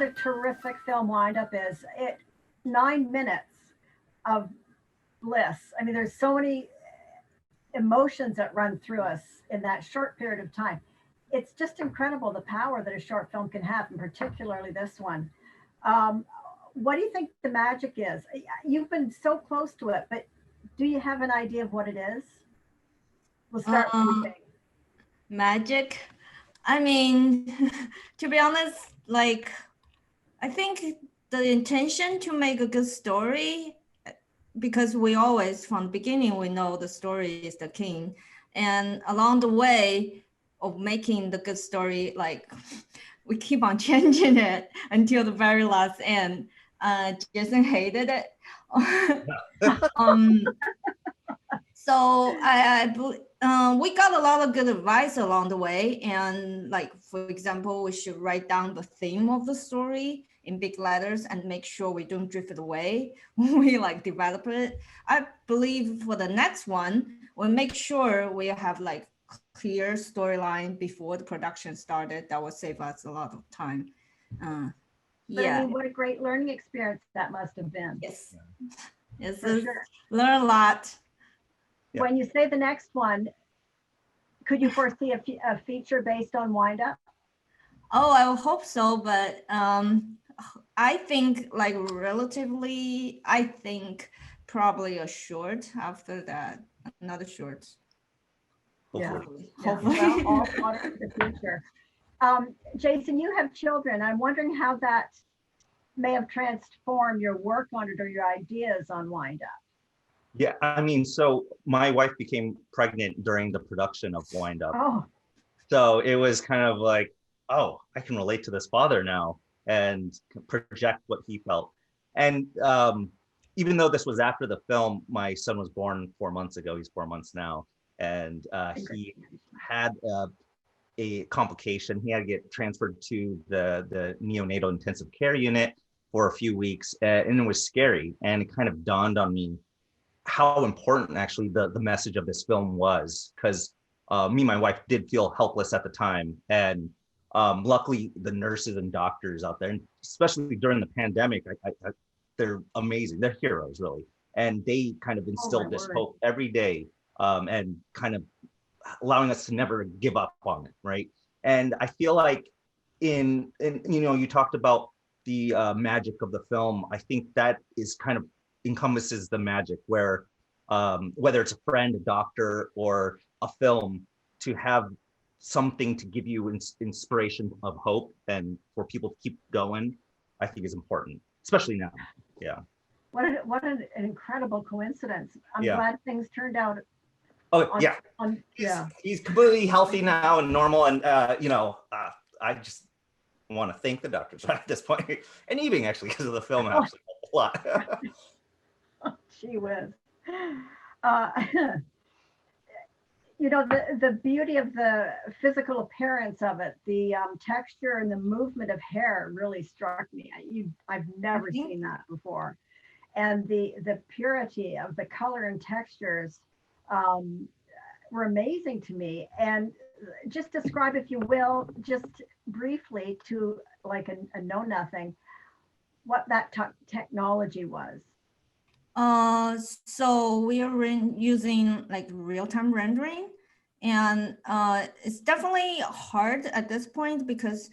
what a terrific film Windup is. 9 minutes of bliss. I mean, there's so many emotions that run through us in that short period of time. It's just incredible the power that a short film can have, and particularly this one. What do you think the magic is? You've been so close to it, but do you have an idea of what it is? We'll start with you, Jane. Magic. I mean, to be honest, like, I think the intention to make a good story, because we always, from the beginning, we know the story is the king. And along the way of making the good story, like, we keep on changing it until the very last end. Jason hated it. So we got a lot of good advice along the way. And like, for example, we should write down the theme of the story in big letters and make sure we don't drift it away when we like develop it. I believe for the next one, we'll make sure we have like clear storyline before the production started. That will save us a lot of time. Yeah. I mean, what a great learning experience that must have been. Yes. Yes, sure. Learn a lot. Yeah. When you say the next one, could you foresee a feature based on Windup? Oh, I hope so, but I think like relatively, I think probably a short after that, another short. Hopefully. Yeah. Well, all part of the future. Jason, you have children. I'm wondering how that may have transformed your work on it or your ideas on Windup. Yeah, I mean, so my wife became pregnant during the production of Windup. Oh. So it was kind of like, oh, I can relate to this father now and project what he felt. And even though this was after the film, my son was born 4 months ago. He's 4 months now. And he had a complication. He had to get transferred to the neonatal intensive care unit for a few weeks. And it was scary. And it kind of dawned on me how important actually the message of this film was, because me and my wife did feel helpless at the time. And luckily the nurses and doctors out there, and especially during the pandemic, they're amazing. They're heroes, really. And they kind of instilled this hope every day, and kind of allowing us to never give up on it, right? And I feel like in you know, you talked about the magic of the film. I think that is kind of encompasses the magic, where whether it's a friend, a doctor, or a film, to have something to give you inspiration of hope and for people to keep going, I think is important, especially now. Yeah. What an incredible coincidence. I'm glad things turned out. Oh, yeah. He's completely healthy now and normal. And, you know, I just want to thank the doctors at this point. And Yibing, actually, because of the film, actually helped a lot. She was. You know, the beauty of the physical appearance of it, the texture and the movement of hair really struck me. I've never seen that before. And the purity of the color and textures were amazing to me. And just describe, if you will, just briefly to like a know-nothing, what that technology was. So we are using like real-time rendering, and it's definitely hard at this point because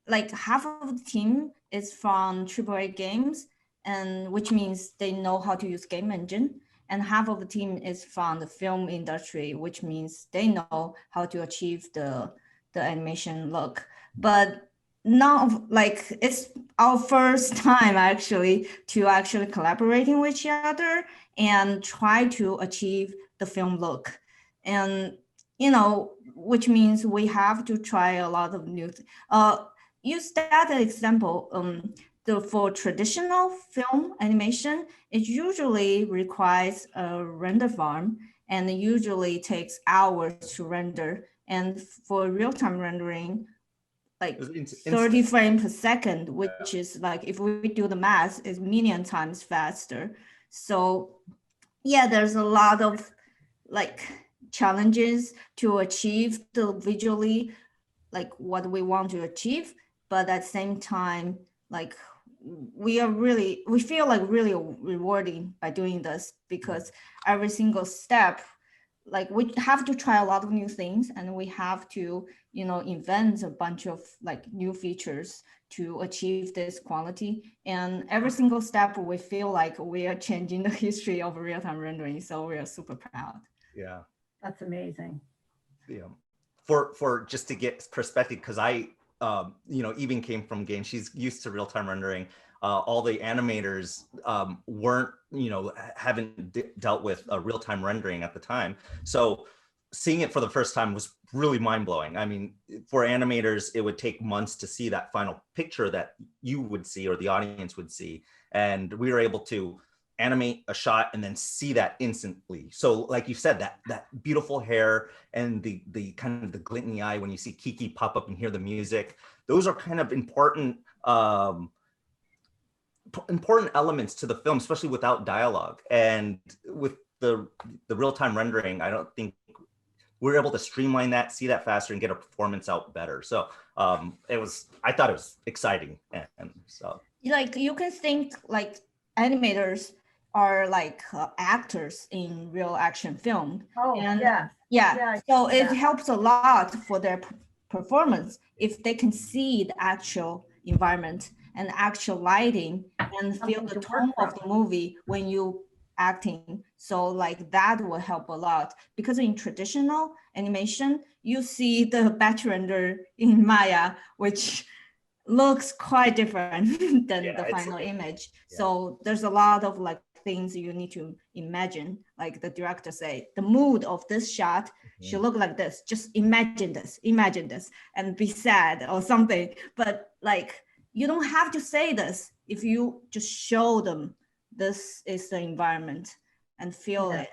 like half of the team is from AAA games, and which means they know how to use game engine, and half of the team is from the film industry, which means they know how to achieve the animation look. But now, like, it's our first time actually collaborating with each other and try to achieve the film look. And, you know, which means we have to try a lot of new things. Use that example, for traditional film animation, it usually requires a render farm and it usually takes hours to render. And for real-time rendering, like 30 frames per second, which is like, if we do the math, is million times faster. So yeah, there's a lot of like challenges to achieve the visually like what we want to achieve. but at the same time, like we feel like really rewarding by doing this, because every single step, like we have to try a lot of new things, and we have to, you know, invent a bunch of like new features to achieve this quality. And every single step, we feel like we are changing the history of real-time rendering. So we are super proud. Yeah. That's amazing. Yeah. For just to get perspective, because I, you know, Yibing came from games. She's used to real-time rendering. All the animators weren't, you know, haven't dealt with real-time rendering at the time. So seeing it for the first time was really mind-blowing. I mean, for animators, it would take months to see that final picture that you would see or the audience would see. And we were able to animate a shot and then see that instantly. So like you said, that beautiful hair and the kind of the glint in the eye when you see Kiki pop up and hear the music, those are kind of important elements to the film, especially without dialogue. And with the real-time rendering, I don't think we're able to streamline that, see that faster, and get a performance out better. So I thought it was exciting. And so like you can think like animators are like actors in real action film. Oh, and yeah. So it helps a lot for their performance if they can see the actual environment and actual lighting and feel the tone of the movie when you acting. So like that will help a lot, because in traditional animation, you see the batch render in Maya, which looks quite different than the final image. Yeah. So there's a lot of like things you need to imagine, like the director say, the mood of this shot should look like this. Just imagine this, and be sad or something. But like, you don't have to say this if you just show them this is the environment and feel it.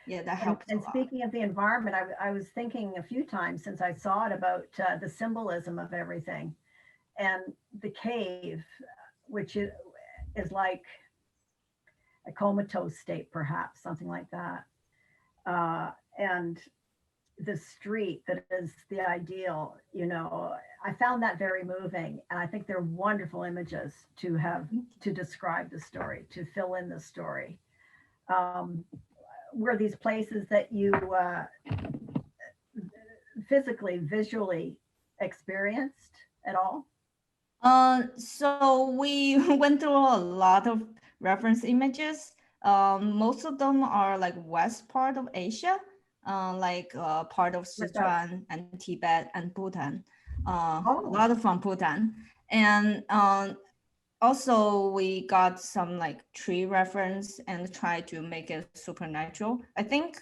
Yeah, that helps. And speaking of the environment, I was thinking a few times since I saw it about the symbolism of everything. And the cave, which is like a comatose state, perhaps, something like that. And the street that is the ideal, you know, I found that very moving. And I think they're wonderful images to have to describe the story, to fill in the story. Were these places that you physically, visually experienced at all? So we went through a lot of reference images. Most of them are like west part of Asia, like part of Sichuan and Tibet and Bhutan. A lot of from Bhutan. And also we got some like tree reference and try to make it supernatural. I think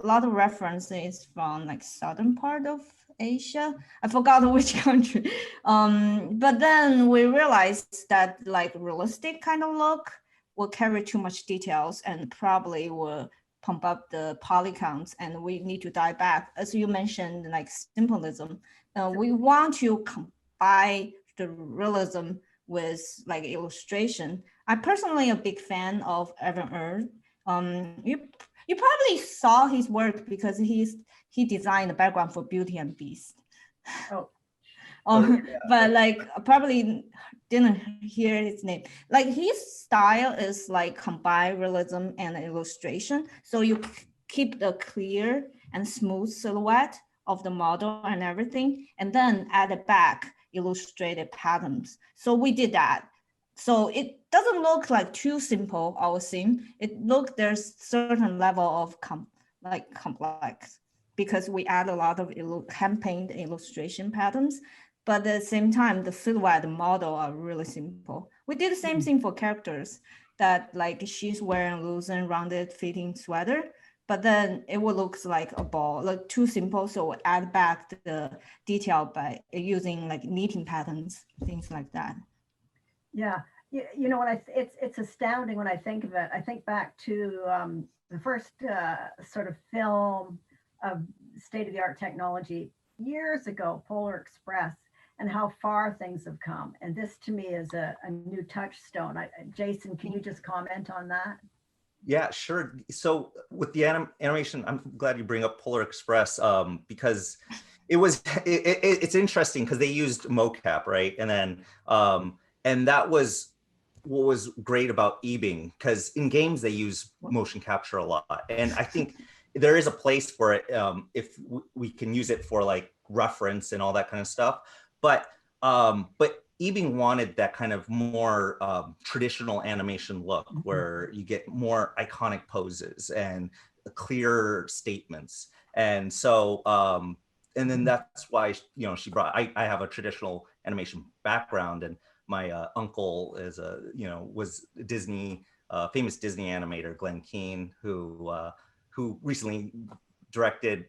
a lot of references from like southern part of Asia. I forgot which country. But then we realized that like realistic kind of look will carry too much details and probably will pump up the poly counts, and we need to dive back. As you mentioned, like symbolism. We want to combine the realism with like illustration. I'm personally a big fan of Evan Earth. You probably saw his work because he designed the background for Beauty and Beast. But like probably didn't hear his name. Like his style is like combine realism and illustration. So you keep the clear and smooth silhouette of the model and everything, and then add it back illustrated patterns. So we did that. So it doesn't look like too simple, our scene. It look there's certain level of complex, because we add a lot of hand-paint illustration patterns, but at the same time, the silhouette model are really simple. We did the same thing for characters, that like she's wearing loose and rounded fitting sweater, but then it will look like a ball, like too simple. So we add back the detail by using like knitting patterns, things like that. Yeah, you know, when it's astounding when I think of it. I think back to the first sort of film of state-of-the-art technology years ago, Polar Express, and how far things have come. And this to me is a new touchstone. Jason, can you just comment on that? Yeah, sure. So with the animation, I'm glad you bring up Polar Express because It's interesting because they used mocap, right? And then and that was what was great about Yibing, because in games they use motion capture a lot, and I think there is a place for it if we can use it for like reference and all that kind of stuff. But Yibing wanted that kind of more traditional animation look, where you get more iconic poses and clear statements, and so and then that's why she brought. I have a traditional animation background, and my uncle is was Disney famous Disney animator Glenn Keane, who recently directed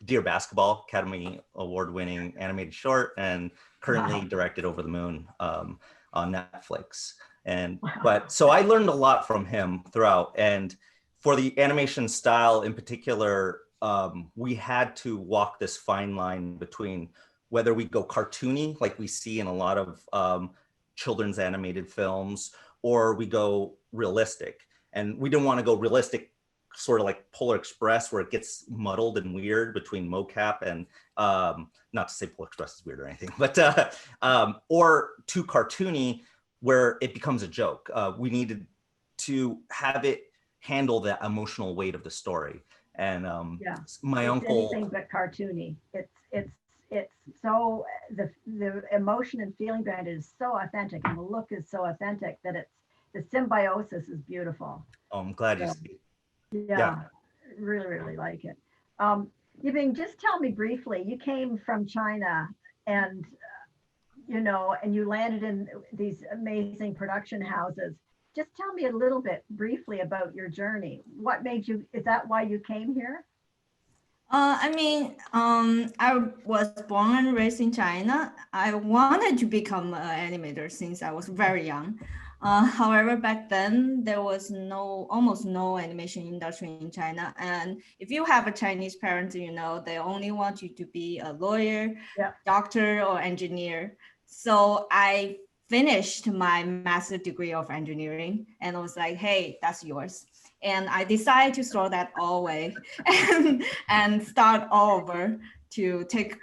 Dear Basketball, Academy Award-winning animated short, and currently directed Over the Moon on Netflix. And so I learned a lot from him throughout. And for the animation style in particular, we had to walk this fine line between whether we go cartoony, like we see in a lot of children's animated films, or we go realistic. And we didn't want to go realistic, sort of like Polar Express, where it gets muddled and weird between mocap and, not to say Polar Express is weird or anything, but, or too cartoony, where it becomes a joke. We needed to have it handle the emotional weight of the story. And my uncle— anything but cartoony. It's so, the emotion and feeling behind it is so authentic, and the look is so authentic that the symbiosis is beautiful. Oh, I'm glad you see. Yeah, really, really like it. Yibing, just tell me briefly, you came from China, and and you landed in these amazing production houses. Just tell me a little bit briefly about your journey. What made you, is that why you came here? I was born and raised in China. I wanted to become an animator since I was very young. However, back then there was almost no animation industry in China. And if you have a Chinese parent, they only want you to be a lawyer, doctor, or engineer. So I finished my master's degree of engineering, and I was like, hey, that's yours. And I decided to throw that all away and start all over, to take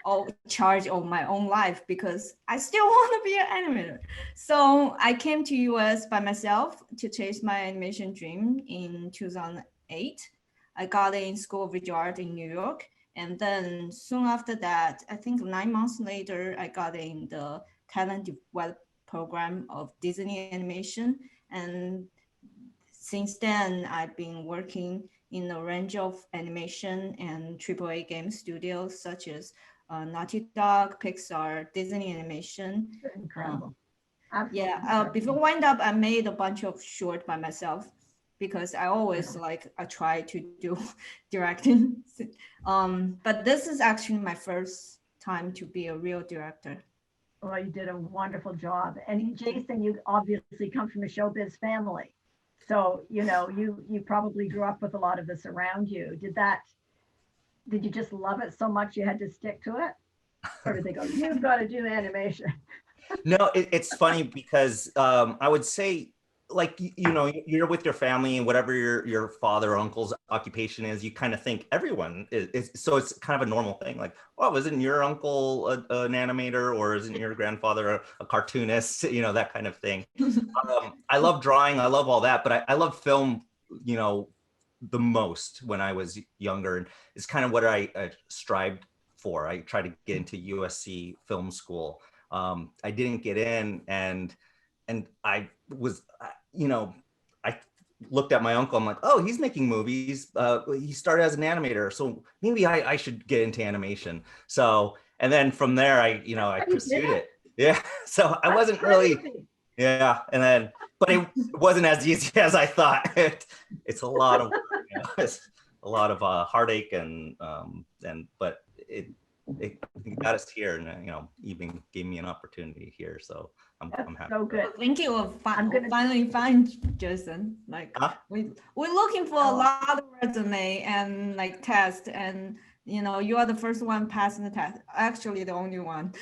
charge of my own life, because I still want to be an animator. So I came to US by myself to chase my animation dream in 2008. I got in School of Visual Art in New York. And then soon after that, I think 9 months later, I got in the talent development program of Disney Animation. And since then, I've been working in a range of animation and AAA game studios such as Naughty Dog, Pixar, Disney Animation. Incredible. Before Windup, I made a bunch of short by myself, because I always I try to do directing. But this is actually my first time to be a real director. Well, you did a wonderful job. And Jason, you obviously come from a showbiz family. So, you probably grew up with a lot of this around you. Did you just love it so much you had to stick to it? Or did they go, you've got to do animation? No, it's funny because I would say, like, you're with your family, and whatever your father or uncle's occupation is, you kind of think everyone is. So it's kind of a normal thing. Like, oh, isn't your uncle an animator, or isn't your grandfather a cartoonist? That kind of thing. I love drawing. I love all that, but I love film, the most when I was younger, and it's kind of what I strived for. I tried to get into USC film school. I didn't get in, and I was, I looked at my uncle. I'm like, oh, he's making movies. He started as an animator, so maybe I should get into animation. So, and then from there, I pursued it. Yeah. So I wasn't really, and then, but it wasn't as easy as I thought. It's a lot of work, it's a lot of heartache, but it got us here, and Yibing gave me an opportunity here, so I'm happy. So good. Thank you. I'm gonna finally find Jason. We're looking for a lot of resume and test, and you are the first one passing the test. Actually, the only one.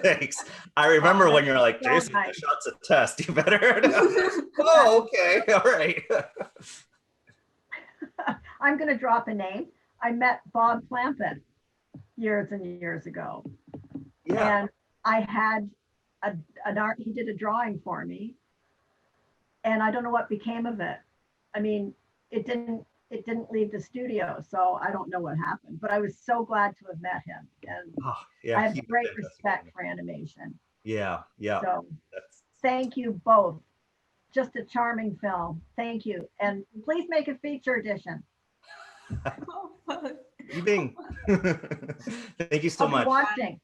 Thanks. I remember when you're like, Jason, the shot's a test. You better. Oh, okay. All right. I'm gonna drop a name. I met Bob Clampett years and years ago. Yeah. And I had an art, he did a drawing for me, and I don't know what became of it. I mean, it didn't leave the studio, so I don't know what happened, but I was so glad to have met him. And Oh, yeah. I have he was great fantastic. respect for animation. Yeah. Yeah. So That's thank you both. Just a charming film. Thank you. And please make a feature edition. Yibing. Thank you so I'll be much. watching.